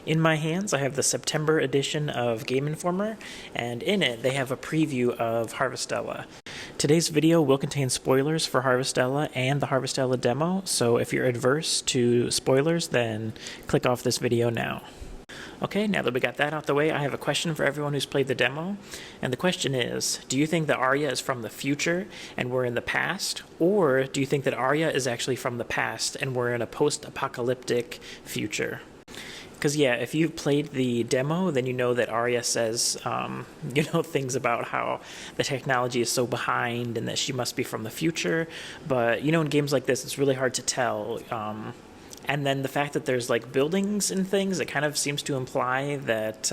In my hands, I have the September edition of GameInformer, and in it, they have a preview of Harvestella. Today's video will contain spoilers for Harvestella and the Harvestella demo, so if you're adverse to spoilers, then click off this video now. Okay, now that we got that out the way, I have a question for everyone who's played the demo, and the question is, do you think that Arya is from the future and we're in the past, or do you think that Arya is actually from the past and we're in a post-apocalyptic future? Because yeah, if you've played the demo, then you know that Arya says, things about how the technology is so behind and that she must be from the future. But, in games like this, it's really hard to tell. And then the fact that there's like buildings and things, it kind of seems to imply that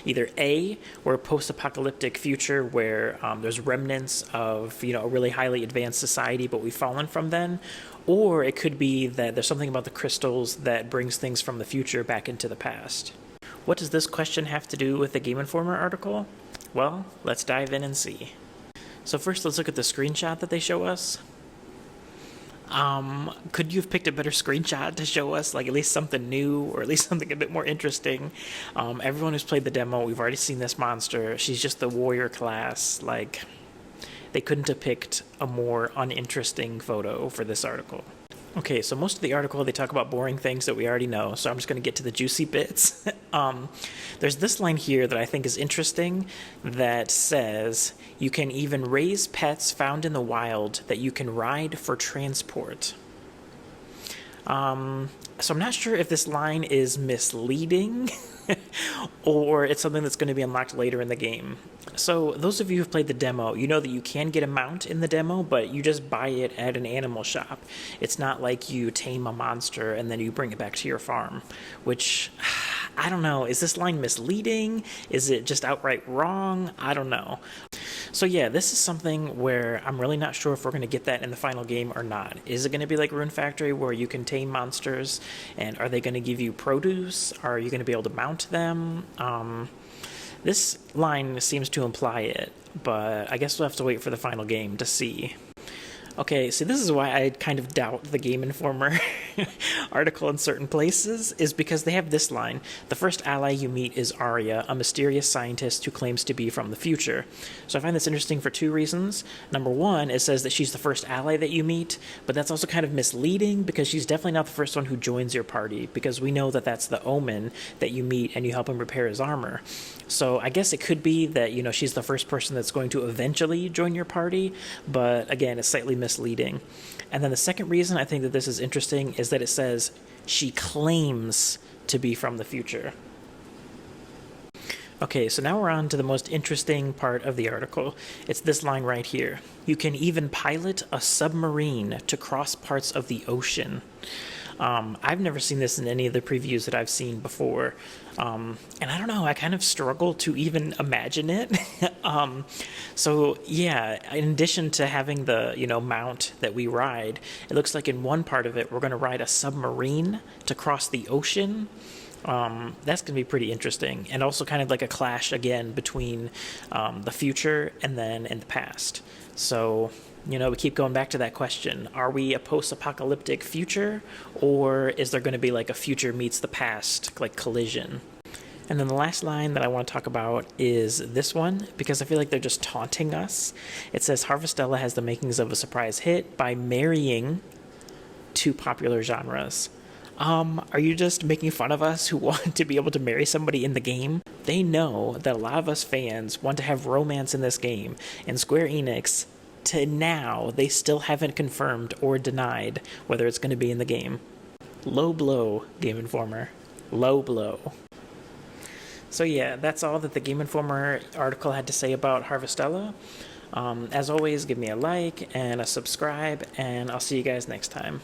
either A, we're a post-apocalyptic future where there's remnants of, a really highly advanced society, but we've fallen from then, or it could be that there's something about the crystals that brings things from the future back into the past. What does this question have to do with the GameInformer article? Well, let's dive in and see. So first, let's look at the screenshot that they show us. Could you have picked a better screenshot to show us, like, at least something new, or at least something a bit more interesting? Everyone who's played the demo, we've already seen this monster. She's just the warrior class. Like, they couldn't have picked a more uninteresting photo for this article. Okay, so most of the article, they talk about boring things that we already know, so I'm just going to get to the juicy bits. There's this line here that I think is interesting that says, you can even raise pets found in the wild that you can ride for transport. So I'm not sure if this line is misleading or it's something that's going to be unlocked later in the game. So those of you who've played the demo, you know that you can get a mount in the demo, but you just buy it at an animal shop. It's not like you tame a monster and then you bring it back to your farm, which, I don't know, is this line misleading? Is it just outright wrong? I don't know. So yeah, this is something where I'm really not sure if we're going to get that in the final game or not. Is it going to be like Rune Factory where you can tame monsters, and are they going to give you produce? Are you going to be able to mount them? This line seems to imply it, but I guess we'll have to wait for the final game to see. Okay, so this is why I kind of doubt the GameInformer article in certain places, is because they have this line. The first ally you meet is Arya, a mysterious scientist who claims to be from the future. So I find this interesting for two reasons. Number one, it says that she's the first ally that you meet, but that's also kind of misleading because she's definitely not the first one who joins your party, because we know that that's the Omen that you meet and you help him repair his armor. So I guess it could be that, she's the first person that's going to eventually join your party, but again, it's slightly misleading. And then the second reason I think that this is interesting is that it says she claims to be from the future. Okay, so now we're on to the most interesting part of the article. It's this line right here. You can even pilot a submarine to cross parts of the ocean. I've never seen this in any of the previews that I've seen before. And I don't know, I kind of struggle to even imagine it. So yeah, in addition to having the, mount that we ride, it looks like in one part of it, we're going to ride a submarine to cross the ocean. That's going to be pretty interesting, and also kind of like a clash again between the future and then in the past. So, we keep going back to that question. Are we a post-apocalyptic future, or is there going to be like a future meets the past, like collision? And then the last line that I want to talk about is this one, because I feel like they're just taunting us. It says, Harvestella has the makings of a surprise hit by marrying two popular genres. Are you just making fun of us who want to be able to marry somebody in the game? They know that a lot of us fans want to have romance in this game, and Square Enix, to now, they still haven't confirmed or denied whether it's going to be in the game. Low blow, GameInformer. Low blow. So yeah, that's all that the GameInformer article had to say about Harvestella. As always, give me a like and a subscribe, and I'll see you guys next time.